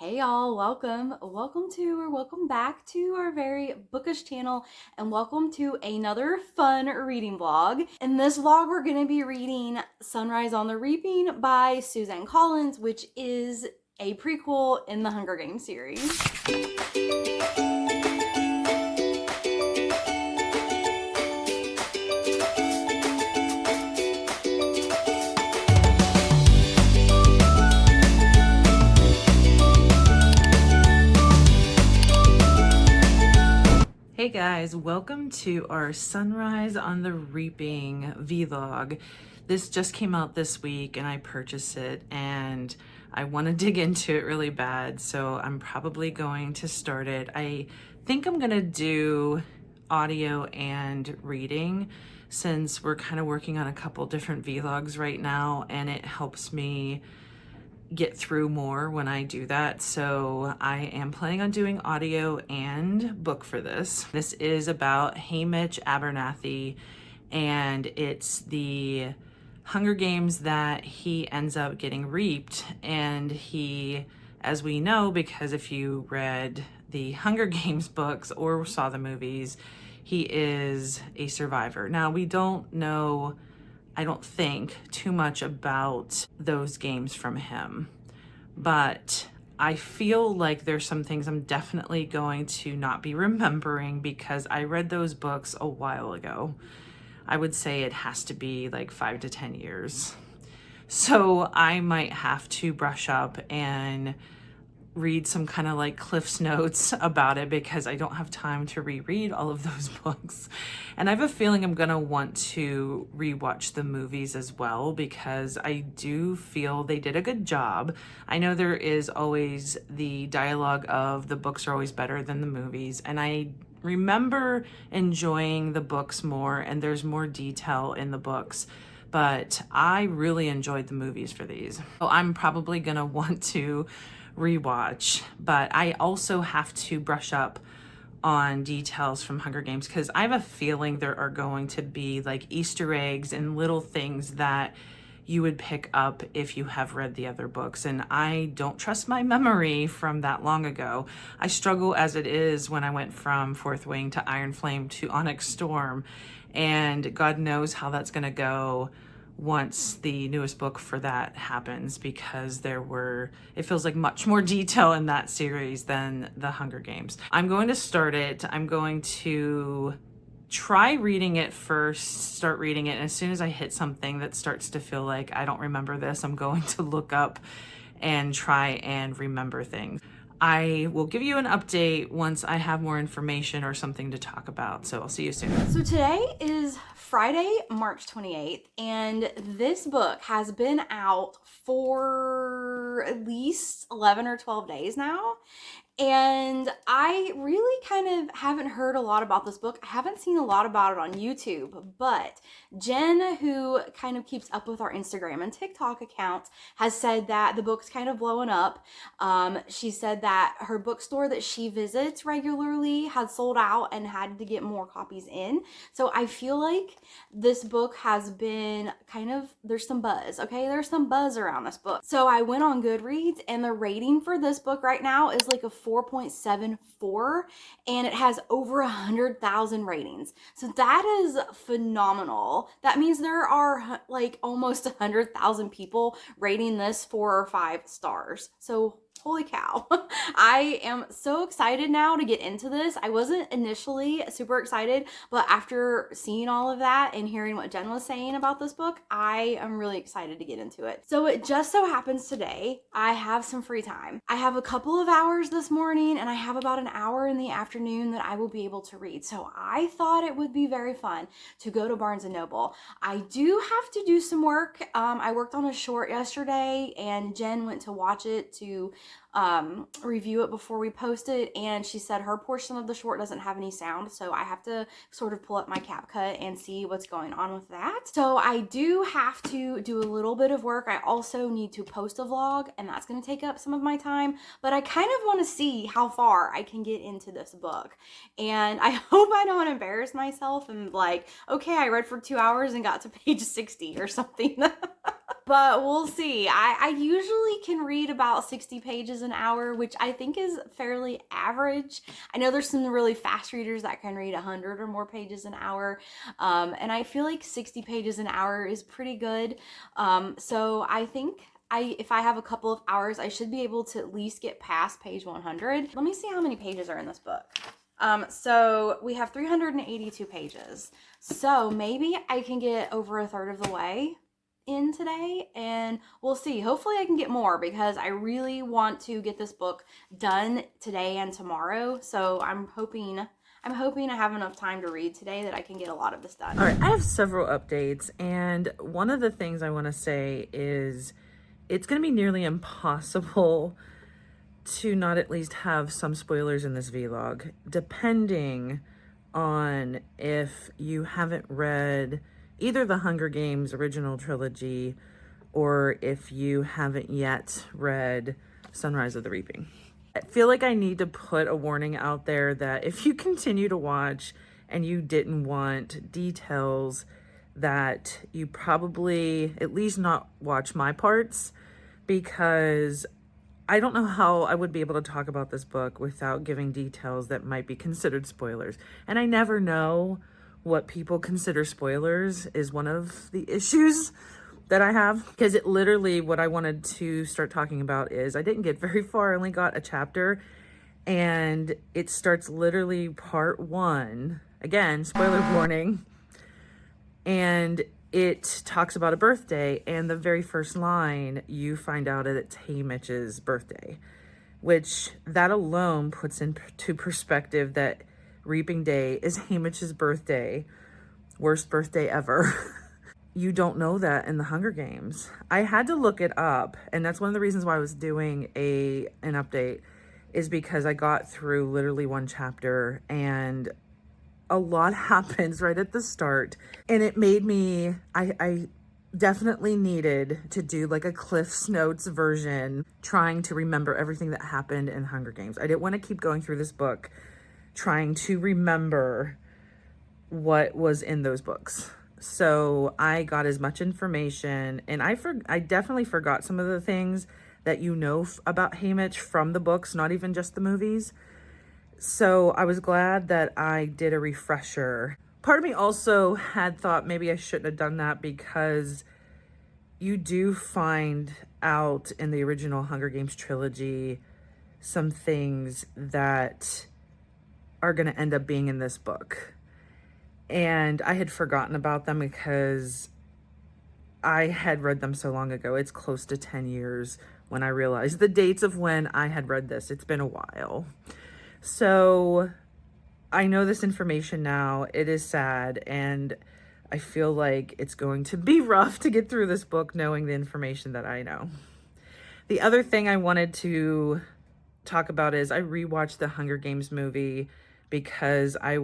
Hey y'all, welcome back to our very bookish channel, and welcome to another fun reading vlog. In this vlog, we're gonna be reading Sunrise on the Reaping by Suzanne Collins, which is a prequel in the Hunger Games series. Hey guys, welcome to our Sunrise on the Reaping vlog. This just came out this week and I purchased it and I want to dig into it really bad, so I'm probably going to start it. I think I'm gonna do audio and reading since we're kind of working on a couple different vlogs right now and it helps me get through more when I do that. So I am planning on doing audio and book for this. This is about Haymitch Abernathy, and it's the Hunger Games that he ends up getting reaped. And he, as we know, because if you read the Hunger Games books or saw the movies, he is a survivor. Now, we don't know, I don't think, too much about those games from him, but I feel like there's some things I'm definitely going to not be remembering because I read those books a while ago. I would say it has to be like 5 to 10 years. So I might have to brush up and read some kind of like Cliff's Notes about it because I don't have time to reread all of those books. And I have a feeling I'm gonna want to rewatch the movies as well because I do feel they did a good job. I know there is always the dialogue of the books are always better than the movies, and I remember enjoying the books more and there's more detail in the books, but I really enjoyed the movies for these. So I'm probably gonna want to rewatch, but I also have to brush up on details from Hunger Games because I have a feeling there are going to be like Easter eggs and little things that you would pick up if you have read the other books, and I don't trust my memory from that long ago. I struggle as it is when I went from Fourth Wing to Iron Flame to Onyx Storm, and God knows how that's gonna go once the newest book for that happens because it feels like much more detail in that series than the Hunger Games. I'm going to start it. I'm going to try reading it first, start reading it, and as soon as I hit something that starts to feel like I don't remember this, I'm going to look up and try and remember things. I will give you an update once I have more information or something to talk about. So I'll see you soon. So today is Friday, March 28th, and this book has been out for at least 11 or 12 days now. And I really kind of haven't heard a lot about this book. I haven't seen a lot about it on YouTube, but Jen, who kind of keeps up with our Instagram and TikTok accounts, has said that the book's kind of blowing up. She said that her bookstore that she visits regularly had sold out and had to get more copies in. So I feel like this book has been there's some buzz, okay? There's some buzz around this book. So I went on Goodreads, and the rating for this book right now is like a 4.74, and it has over 100,000 ratings. So that is phenomenal. That means there are like almost 100,000 people rating this 4 or 5 stars. So holy cow. I am so excited now to get into this. I wasn't initially super excited, but after seeing all of that and hearing what Jen was saying about this book, I am really excited to get into it. So it just so happens today I have some free time. I have a couple of hours this morning and I have about an hour in the afternoon that I will be able to read. So I thought it would be very fun to go to Barnes & Noble. I do have to do some work. I worked on a short yesterday and Jen went to watch it to review it before we post it, and she said her portion of the short doesn't have any sound, so I have to sort of pull up my CapCut and see what's going on with that. So I do have to do a little bit of work. I also need to post a vlog, and that's going to take up some of my time, but I kind of want to see how far I can get into this book, and I hope I don't embarrass myself and like, okay, I read for 2 hours and got to page 60 or something. but we'll see. I usually can read about 60 pages an hour, which I think is fairly average. I know there's some really fast readers that can read 100 or more pages an hour, and I feel like 60 pages an hour is pretty good. So I think if I have a couple of hours, I should be able to at least get past page 100. Let me see how many pages are in this book. So we have 382 pages. So maybe I can get over a third of the way in today, and we'll see. Hopefully I can get more, because I really want to get this book done today and tomorrow. So I'm hoping I have enough time to read today that I can get a lot of this done. All right, I have several updates, and one of the things I want to say is it's going to be nearly impossible to not at least have some spoilers in this vlog, depending on if you haven't read either the Hunger Games original trilogy or if you haven't yet read Sunrise of the Reaping. I feel like I need to put a warning out there that if you continue to watch and you didn't want details, that you probably at least not watch my parts, because I don't know how I would be able to talk about this book without giving details that might be considered spoilers. And I never know what people consider spoilers is one of the issues that I have, because it literally, what I wanted to start talking about is I didn't get very far. I only got a chapter, and it starts literally part 1. Again, spoiler warning. And it talks about a birthday, and the very first line, you find out that it's Haymitch's birthday, which that alone puts into perspective that Reaping Day is Haymitch's birthday. Worst birthday ever. You don't know that in the Hunger Games. I had to look it up, and that's one of the reasons why I was doing an update, is because I got through literally one chapter, and a lot happens right at the start, and it made me, I definitely needed to do like a Cliff's Notes version, trying to remember everything that happened in Hunger Games. I didn't want to keep going through this book trying to remember what was in those books. So I got as much information, and I definitely forgot some of the things that you know about Haymitch from the books, not even just the movies. So I was glad that I did a refresher. Part of me also had thought maybe I shouldn't have done that, because you do find out in the original Hunger Games trilogy some things that are going to end up being in this book. And I had forgotten about them because I had read them so long ago. It's close to 10 years when I realized the dates of when I had read this. It's been a while. So I know this information now. It is sad, and I feel like it's going to be rough to get through this book knowing the information that I know. The other thing I wanted to talk about is I rewatched the Hunger Games movie because I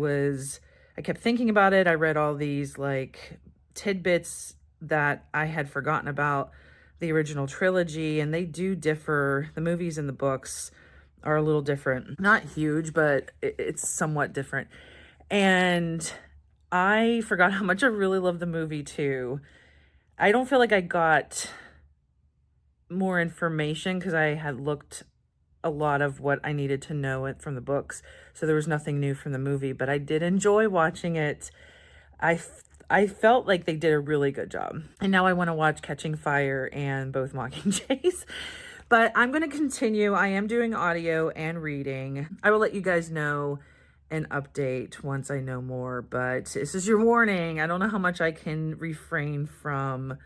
kept thinking about it. I read all these like tidbits that I had forgotten about the original trilogy, and they do differ. The movies and the books are a little different. Not huge, but it's somewhat different. And I forgot how much I really love the movie too. I don't feel like I got more information because I had looked a lot of what I needed to know it from the books. So there was nothing new from the movie, but I did enjoy watching it. I felt like they did a really good job. And now I want to watch Catching Fire and Both Mockingjays. But I'm going to continue. I am doing audio and reading. I will let you guys know an update once I know more, but this is your warning. I don't know how much I can refrain from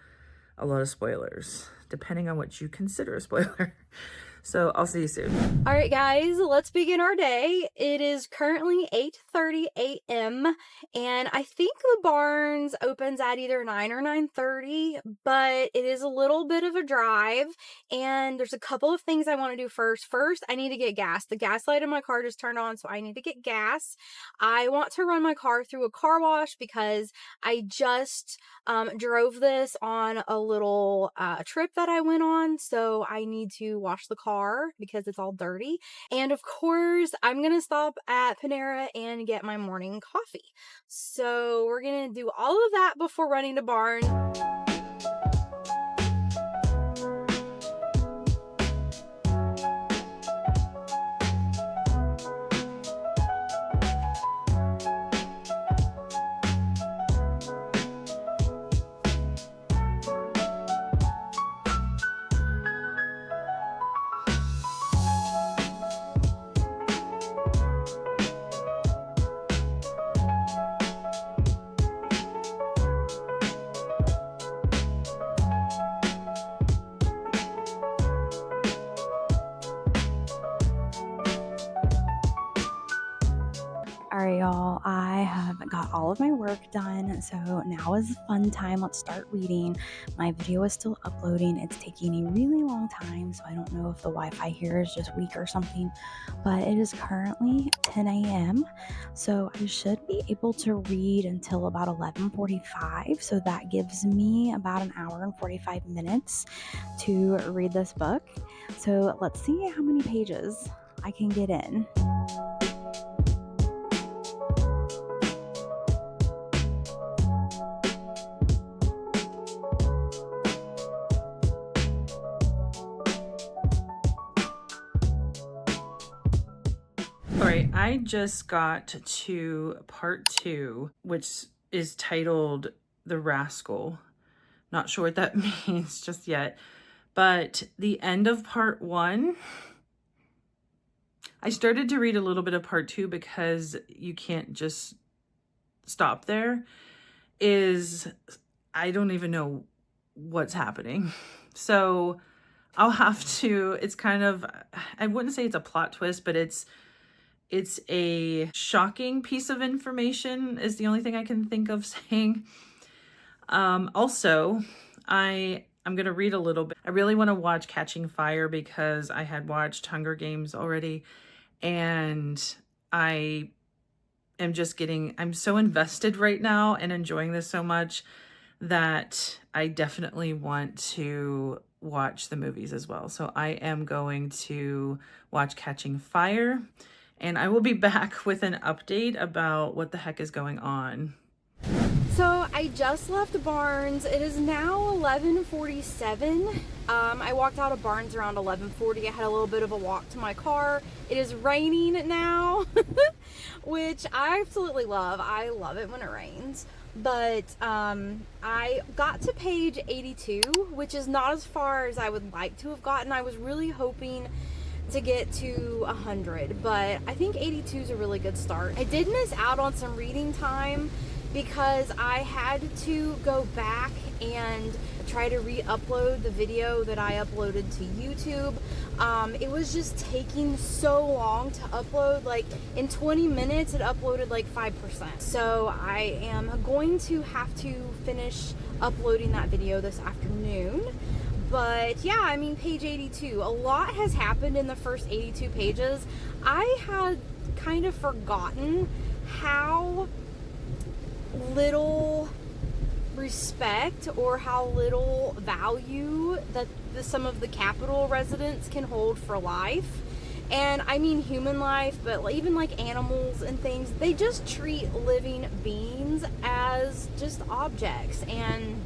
a lot of spoilers, depending on what you consider a spoiler. So I'll see you soon. All right, guys, let's begin our day. It is currently 8:30 a.m. and I think the Barnes opens at either 9 or 9:30, but it is a little bit of a drive, and there's a couple of things I want to do first. First, I need to get gas. The gas light in my car just turned on, so I need to get gas. I want to run my car through a car wash because I just drove this on a little trip that I went on, so I need to wash the car because it's all dirty. And of course, I'm gonna stop at Panera and get my morning coffee. So we're gonna do all of that before running to Barn. right, y'all, I have got all of my work done, so now is the fun time. Let's start reading. My video is still uploading. It's taking a really long time, so I don't know if the Wi-Fi here is just weak or something, but it is currently 10 a.m., so I should be able to read until about 11:45, so that gives me about an hour and 45 minutes to read this book. So let's see how many pages I can get in. All right, I just got to part 2, which is titled The Rascal. Not sure what that means just yet, but the end of part 1, I started to read a little bit of part 2 because you can't just stop there, I don't even know what's happening. So I'll have to, it's kind of, I wouldn't say it's a plot twist, but it's a shocking piece of information is the only thing I can think of saying. Also, I'm going to read a little bit. I really want to watch Catching Fire because I had watched Hunger Games already, and I'm so invested right now and enjoying this so much that I definitely want to watch the movies as well. So I am going to watch Catching Fire, and I will be back with an update about what the heck is going on. So I just left Barnes. It is now 11:47. I walked out of Barnes around 11:40. I had a little bit of a walk to my car. It is raining now, which I absolutely love. I love it when it rains. But I got to page 82, which is not as far as I would like to have gotten. I was really hoping to get to 100, but I think 82 is a really good start. I did miss out on some reading time because I had to go back and try to re-upload the video that I uploaded to YouTube. It was just taking so long to upload. Like in 20 minutes it uploaded like 5%. So I am going to have to finish uploading that video this afternoon. But yeah, I mean, page 82, a lot has happened in the first 82 pages. I had kind of forgotten how little respect or how little value that some of the Capitol residents can hold for life. And I mean human life, but even like animals and things, they just treat living beings as just objects, and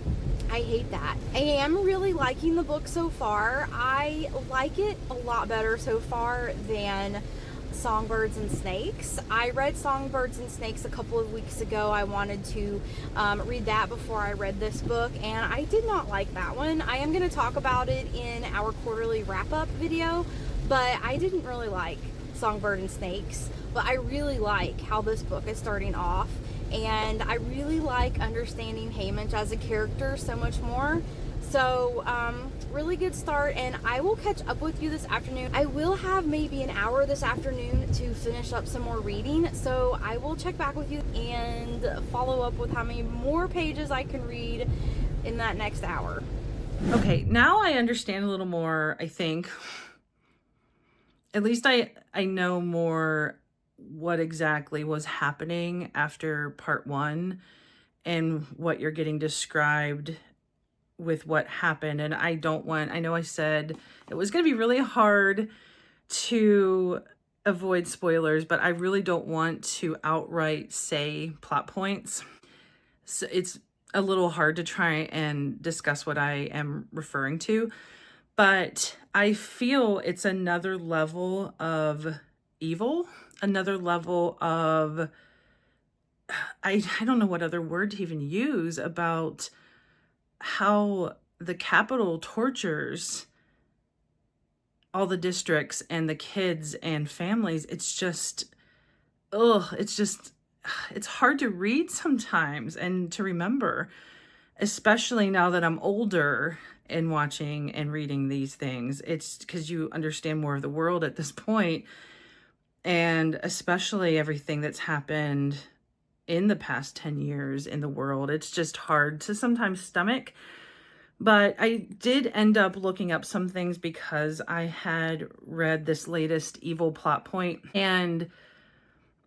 I hate that. I am really liking the book so far. I like it a lot better so far than Songbirds and Snakes. I read Songbirds and Snakes a couple of weeks ago. I wanted to read that before I read this book, and I did not like that one. I am going to talk about it in our quarterly wrap-up video, but I didn't really like Songbird and Snakes. But I really like how this book is starting off, and I really like understanding Haymitch as a character so much more. So really good start, and I will catch up with you this afternoon. I will have maybe an hour this afternoon to finish up some more reading, so I will check back with you and follow up with how many more pages I can read in that next hour. Okay, now I understand a little more, I think. At least I know more what exactly was happening after part 1 and what you're getting described with what happened. And I know I said it was going to be really hard to avoid spoilers, but I really don't want to outright say plot points. So it's a little hard to try and discuss what I am referring to, but I feel it's another level of evil, another level of, I don't know what other word to even use about how the Capitol tortures all the districts and the kids and families. It's just, it's hard to read sometimes and to remember, especially now that I'm older and watching and reading these things. It's because you understand more of the world at this point. and especially everything that's happened in the past 10 years in the world. It's just hard to sometimes stomach. But I did end up looking up some things because I had read this latest evil plot point, and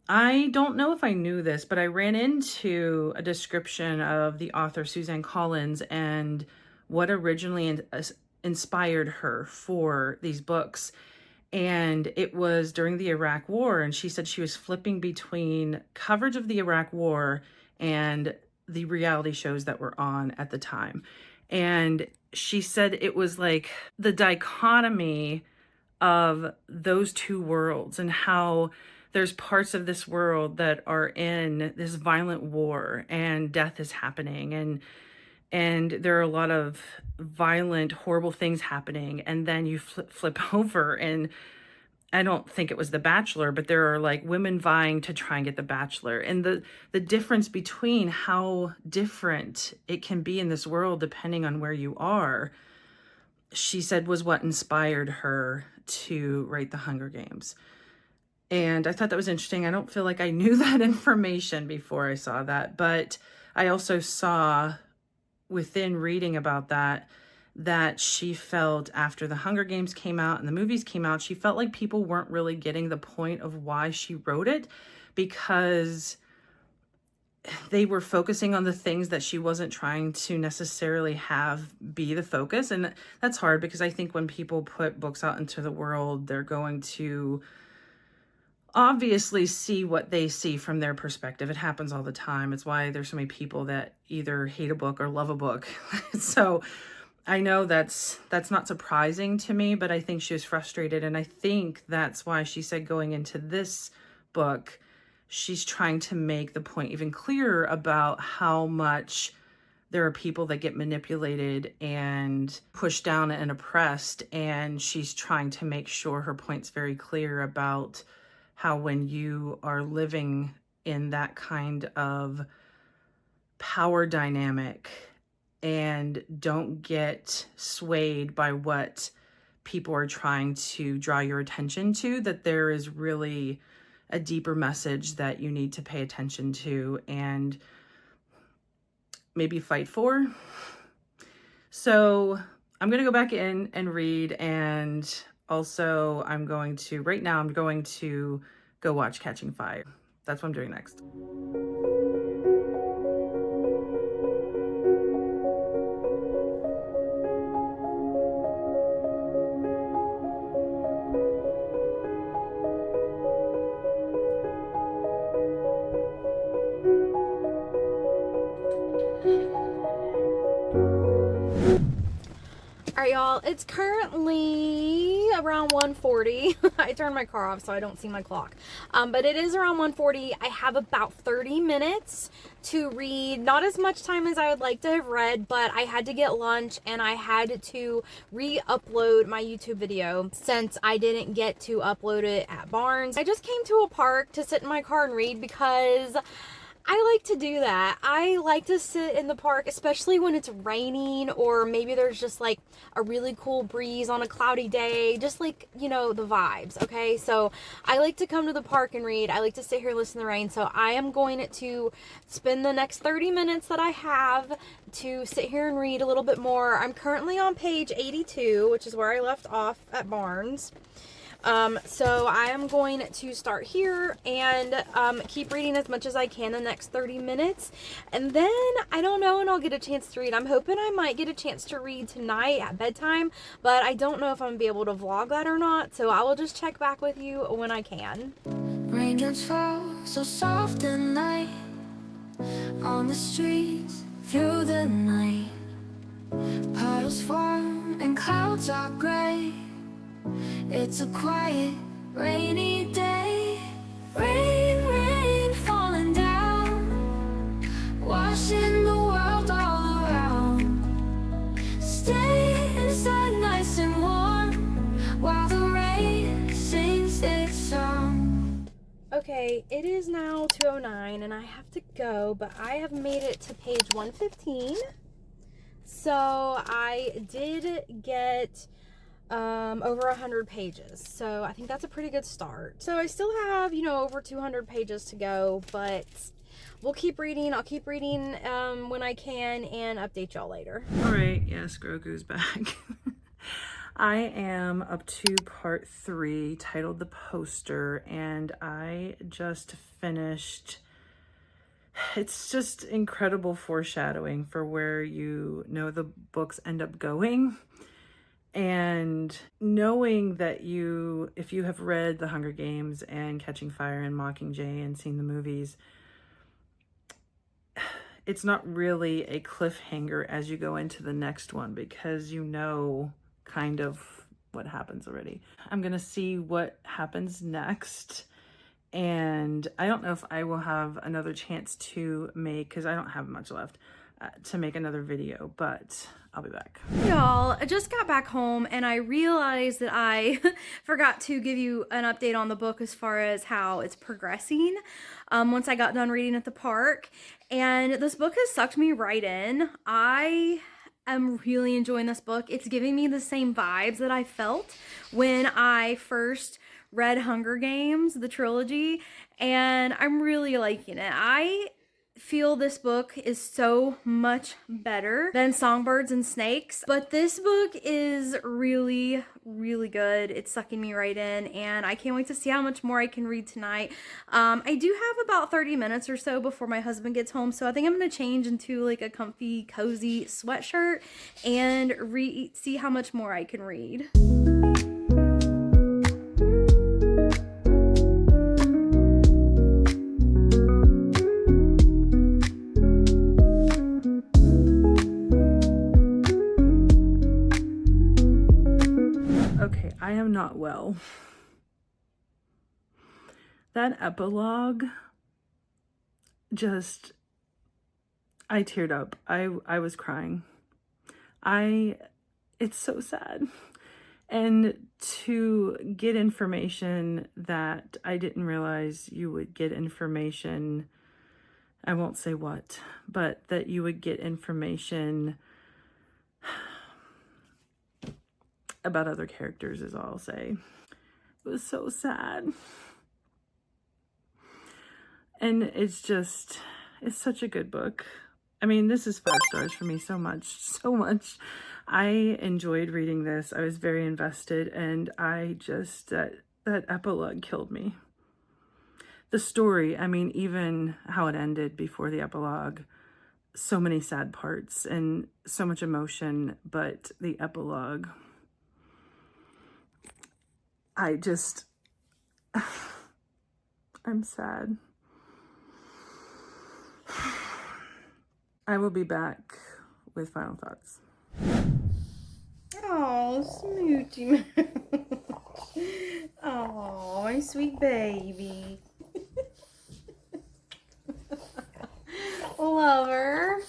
I don't know if I knew this, but I ran into a description of the author Suzanne Collins and what originally inspired her for these books. And it was during the Iraq War, and she said she was flipping between coverage of the Iraq War and the reality shows that were on at the time. And she said it was like the dichotomy of those two worlds, and how there's parts of this world that are in this violent war and death is happening, and there are a lot of violent, horrible things happening. And then you flip over, and I don't think it was The Bachelor, but there are like women vying to try and get The Bachelor. And the difference between how different it can be in this world depending on where you are, she said, was what inspired her to write The Hunger Games. And I thought that was interesting. I don't feel like I knew that information before I saw that, but I also saw within reading about that she felt after The Hunger Games came out and the movies came out, she felt like people weren't really getting the point of why she wrote it, because they were focusing on the things that she wasn't trying to necessarily have be the focus. And that's hard, because I think when people put books out into the world, they're going to obviously see what they see from their perspective. It happens all the time. It's why there's so many people that either hate a book or love a book. So I know that's not surprising to me, but I think she was frustrated. And I think that's why she said going into this book, she's trying to make the point even clearer about how much there are people that get manipulated and pushed down and oppressed. And she's trying to make sure her point's very clear about how when you are living in that kind of power dynamic and don't get swayed by what people are trying to draw your attention to, that there is really a deeper message that you need to pay attention to and maybe fight for. So I'm going to go back in and read, and also right now I'm going to go watch Catching Fire. That's what I'm doing next. Alright, y'all, it's currently around 1:40. I turned my car off so I don't see my clock. But it is around 1:40. I have about 30 minutes to read. Not as much time as I would like to have read, but I had to get lunch and I had to re-upload my YouTube video since I didn't get to upload it at Barnes. I just came to a park to sit in my car and read because I like to do that. I like to sit in the park, especially when it's raining or maybe there's just like a really cool breeze on a cloudy day, just like, you know, the vibes, okay? So I like to come to the park and read. I like to sit here and listen to the rain. So I am going to spend the next 30 minutes that I have to sit here and read a little bit more. I'm currently on page 82, which is where I left off at Barnes. So I am going to start here and keep reading as much as I can the next 30 minutes. And then, I don't know when I'll get a chance to read. I'm hoping I might get a chance to read tonight at bedtime, but I don't know if I'm going to be able to vlog that or not. So I will just check back with you when I can. Raindrops fall so soft at night on the streets through the night. Puddles form and clouds are gray. It's a quiet, rainy day. Rain, rain falling down, washing the world all around. Stay inside nice and warm while the rain sings its song. Okay, it is now 2:09 and I have to go, but I have made it to page 115. So I did get over 100 pages. So I think that's a pretty good start. So I still have, you know, over 200 pages to go, but we'll keep reading. I'll keep reading when I can and update y'all later. All right, yes, Grogu's back. I am up to part 3, titled The Poster, and I just finished. It's just incredible foreshadowing for where you know the books end up going. And knowing that if you have read The Hunger Games and Catching Fire and Mockingjay and seen the movies, it's not really a cliffhanger as you go into the next one, because you know kind of what happens already. I'm gonna see what happens next, and I don't know if I will have another chance to make, because I don't have much left, to make another video, but I'll be back. Y'all, I just got back home and I realized that I forgot to give you an update on the book as far as how it's progressing once I got done reading at the park. And this book has sucked me right in. I am really enjoying this book. It's giving me the same vibes that I felt when I first read Hunger Games, the trilogy, and I'm really liking it. I feel this book is so much better than Songbirds and Snakes, but this book is really, really good. It's sucking me right in, and I can't wait to see how much more I can read tonight. I do have about 30 minutes or so before my husband gets home, so I think I'm going to change into like a comfy, cozy sweatshirt and see how much more I can read. Okay, I am not well. That epilogue, just, I teared up. I was crying. It's so sad. And to get information that I didn't realize you would get information, I won't say what, but that you would get information about other characters is all I'll say. It was so sad. And it's such a good book. I mean, this is 5 stars for me, so much. I enjoyed reading this. I was very invested, and that epilogue killed me. The story, I mean, even how it ended before the epilogue, so many sad parts and so much emotion, but the epilogue, I'm sad. I will be back with final thoughts. Oh, Smoochie. Oh, my sweet baby. Love her.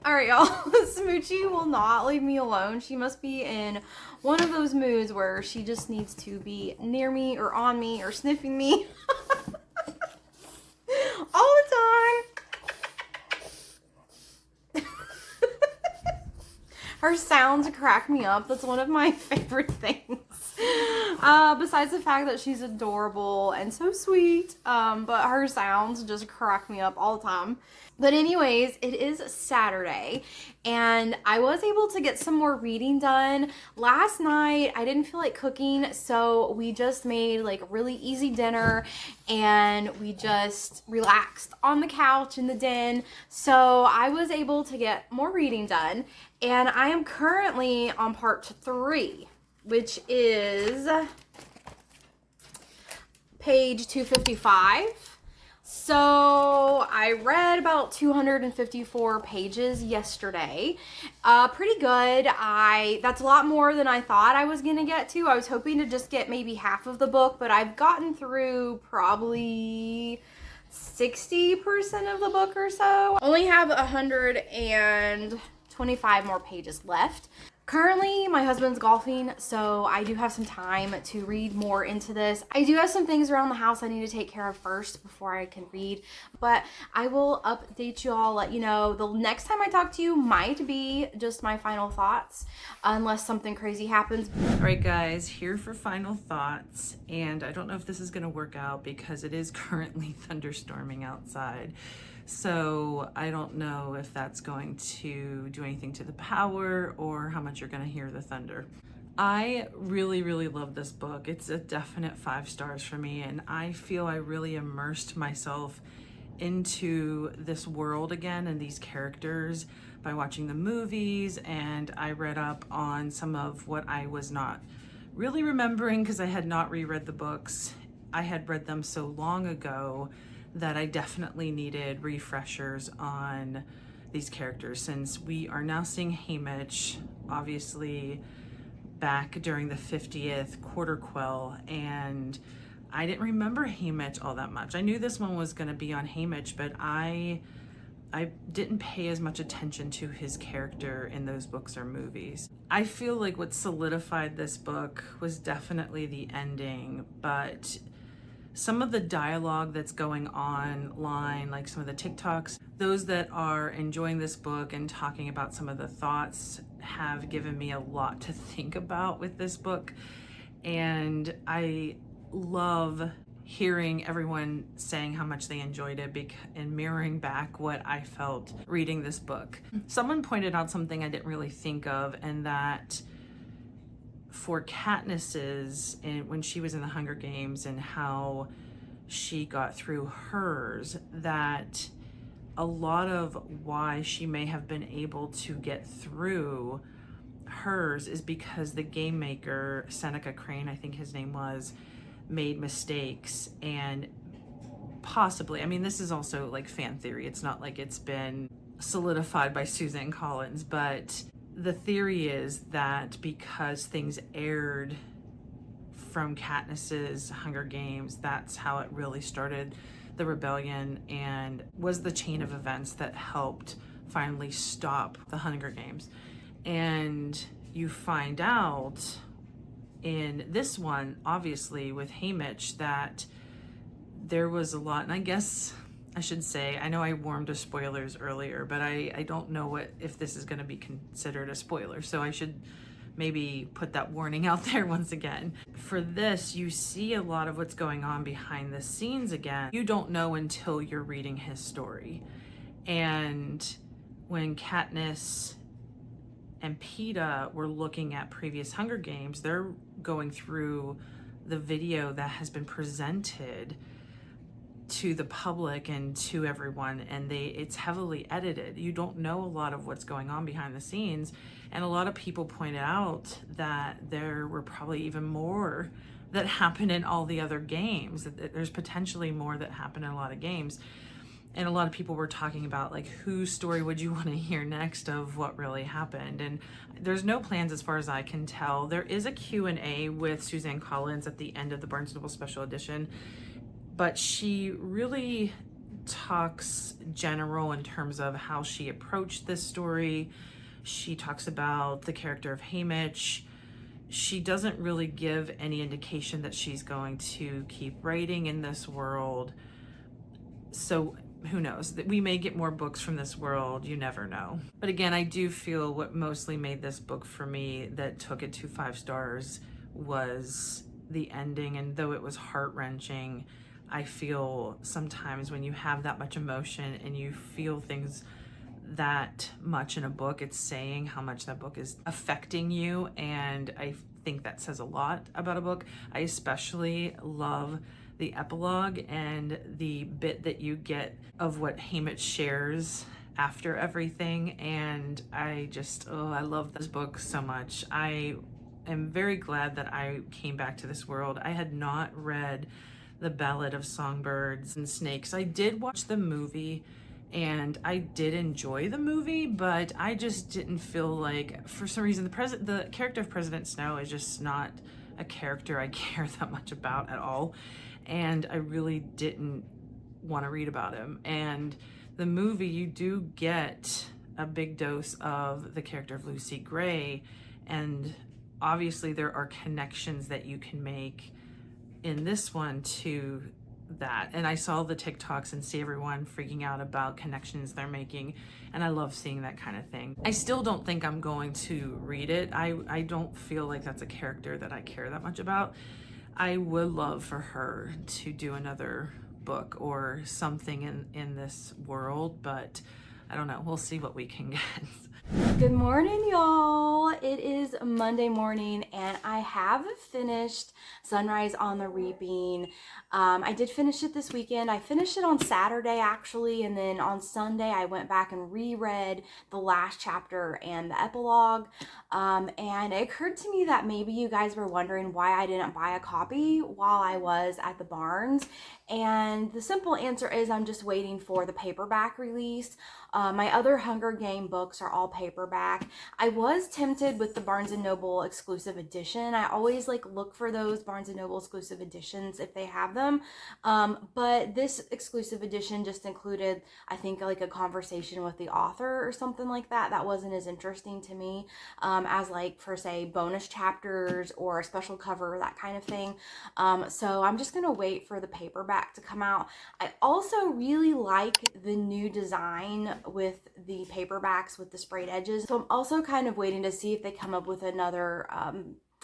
All right, y'all. Smoochie will not leave me alone. She must be in one of those moods where she just needs to be near me or on me or sniffing me all the time. Her sounds crack me up. That's one of my favorite things. Besides the fact that she's adorable and so sweet, but her sounds just crack me up all the time. But anyways, it is Saturday, and I was able to get some more reading done. Last night, I didn't feel like cooking, so we just made like really easy dinner, and we just relaxed on the couch in the den. So I was able to get more reading done, and I am currently on part 3, which is page 255. So I read about 254 pages yesterday. Pretty good. That's a lot more than I thought I was gonna get to. I was hoping to just get maybe half of the book, but I've gotten through probably 60% of the book or so. Only have 125 more pages left. Currently, my husband's golfing, so I do have some time to read more into this. I do have some things around the house I need to take care of first before I can read, but I will update you all, let you know. The next time I talk to you might be just my final thoughts, unless something crazy happens. All right, guys, here for final thoughts. And I don't know if this is going to work out because it is currently thunderstorming outside. So I don't know if that's going to do anything to the power or how much you're going to hear the thunder. I really, really love this book. It's a definite 5 stars for me, and I feel I really immersed myself into this world again and these characters by watching the movies, and I read up on some of what I was not really remembering because I had not reread the books. I had read them so long ago that I definitely needed refreshers on these characters, since we are now seeing Haymitch, obviously back during the 50th quarter quell, and I didn't remember Haymitch all that much. I knew this one was going to be on Haymitch, but I didn't pay as much attention to his character in those books or movies. I feel like what solidified this book was definitely the ending, but some of the dialogue that's going online, like some of the TikToks, those that are enjoying this book and talking about some of the thoughts have given me a lot to think about with this book. And I love hearing everyone saying how much they enjoyed it and mirroring back what I felt reading this book. Someone pointed out something I didn't really think of, and that for Katniss's, and when she was in the Hunger Games and how she got through hers, that a lot of why she may have been able to get through hers is because the game maker, Seneca Crane, I think his name was, made mistakes. And possibly, I mean, this is also like fan theory, it's not like it's been solidified by Suzanne Collins, but the theory is that because things aired from Katniss's Hunger Games, that's how it really started the rebellion and was the chain of events that helped finally stop the Hunger Games. And you find out in this one, obviously with Haymitch, that there was a lot, and I guess I should say, I know I warned of spoilers earlier, but I don't know if this is going to be considered a spoiler, so I should maybe put that warning out there once again. For this, you see a lot of what's going on behind the scenes again. You don't know until you're reading his story. And when Katniss and Peeta were looking at previous Hunger Games, they're going through the video that has been presented to the public and to everyone, and it's heavily edited. You don't know a lot of what's going on behind the scenes, and a lot of people pointed out that there were probably even more that happened in all the other games, that there's potentially more that happened in a lot of games. And a lot of people were talking about, like, whose story would you want to hear next of what really happened? And there's no plans as far as I can tell. There is a Q&A with Suzanne Collins at the end of the Barnes & Noble Special Edition, but she really talks general in terms of how she approached this story. She talks about the character of Haymitch. She doesn't really give any indication that she's going to keep writing in this world. So who knows? We may get more books from this world, you never know. But again, I do feel what mostly made this book for me, that took it to 5 stars, was the ending. And though it was heart-wrenching, I feel sometimes when you have that much emotion and you feel things that much in a book, it's saying how much that book is affecting you, and I think that says a lot about a book. I especially love the epilogue and the bit that you get of what Haymitch shares after everything, and I love this book so much. I am very glad that I came back to this world. I had not read The Ballad of Songbirds and Snakes. I did watch the movie and I did enjoy the movie, but I just didn't feel like, for some reason, the character of President Snow is just not a character I care that much about at all, and I really didn't want to read about him. And the movie, you do get a big dose of the character of Lucy Gray, And obviously there are connections that you can make in this one to that. And I saw the TikToks and see everyone freaking out about connections they're making, and I love seeing that kind of thing. I still don't think I'm going to read it. I don't feel like that's a character that I care that much about. I would love for her to do another book or something in this world, but I don't know. We'll see what we can get. Good morning, y'all. It is Monday morning and I have finished Sunrise on the Reaping. I did finish it this weekend. I finished it on Saturday actually, and then on Sunday I went back and reread the last chapter and the epilogue. And it occurred to me that maybe you guys were wondering why I didn't buy a copy while I was at the Barnes. And the simple answer is I'm just waiting for the paperback release. My other Hunger Game books are all paperback. I was tempted with the Barnes & Noble exclusive edition. I always look for those Barnes & Noble exclusive editions if they have them. But this exclusive edition just included, I think, a conversation with the author or something like that. That wasn't as interesting to me as for say bonus chapters or a special cover, that kind of thing. So I'm just gonna wait for the paperback to come out. I also really like the new design with the paperbacks with the sprayed edges. So I'm also kind of waiting to see if they come up with another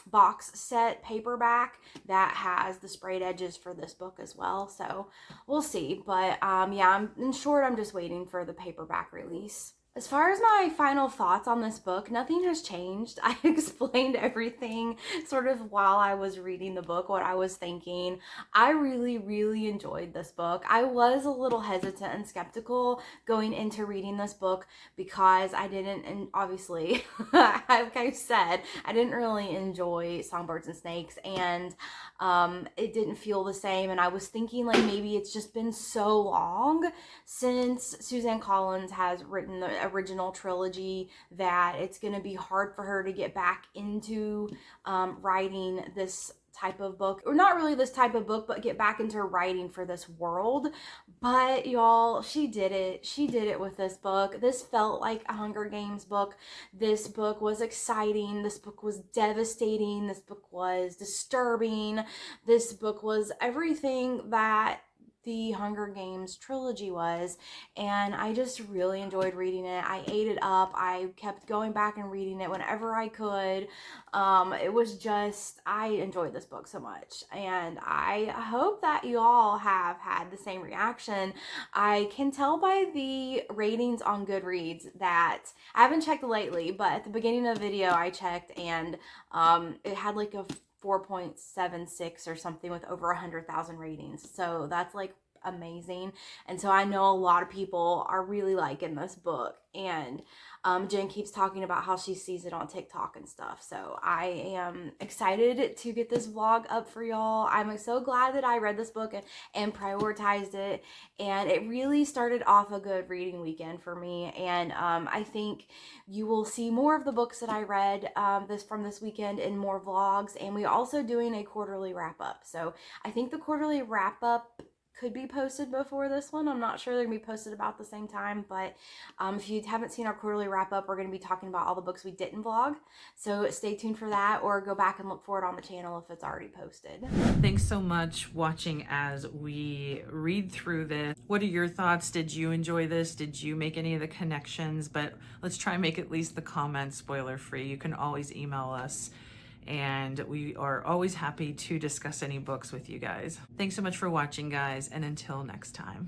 box set paperback that has the sprayed edges for this book as well. So we'll see. But yeah, in short, I'm just waiting for the paperback release. As far as my final thoughts on this book, nothing has changed. I explained everything sort of while I was reading the book, what I was thinking. I really, really enjoyed this book. I was a little hesitant and skeptical going into reading this book because I didn't, and obviously, like I said, I didn't really enjoy Songbirds and Snakes, and it didn't feel the same. And I was thinking maybe it's just been so long since Suzanne Collins has written the original trilogy that it's going to be hard for her to get back into writing this type of book, or not really this type of book, but get back into writing for this world. But y'all, she did it with this book. This felt like a Hunger Games book. This book was exciting. This book was devastating. This book was disturbing. This book was everything that the Hunger Games trilogy was, and I just really enjoyed reading it. I ate it up. I kept going back and reading it whenever I could. It was just, I enjoyed this book so much, and I hope that you all have had the same reaction. I can tell by the ratings on Goodreads that, I haven't checked lately, but at the beginning of the video I checked, and it had a 4.76 or something with over 100,000 ratings. So that's amazing. And so I know a lot of people are really liking this book, and Jen keeps talking about how she sees it on TikTok and stuff. So I am excited to get this vlog up for y'all. I'm so glad that I read this book and prioritized it, and it really started off a good reading weekend for me. And I think you will see more of the books that I read from this weekend in more vlogs, and we're also doing a quarterly wrap up. So I think the quarterly wrap up could be posted before this one. I'm not sure they're gonna be posted about the same time, but if you haven't seen our quarterly wrap up, we're gonna be talking about all the books we didn't vlog. So stay tuned for that, or go back and look for it on the channel if it's already posted. Thanks so much watching as we read through this. What are your thoughts? Did you enjoy this? Did you make any of the connections? But let's try and make at least the comments spoiler free. You can always email us, and we are always happy to discuss any books with you guys. Thanks so much for watching, guys, and until next time.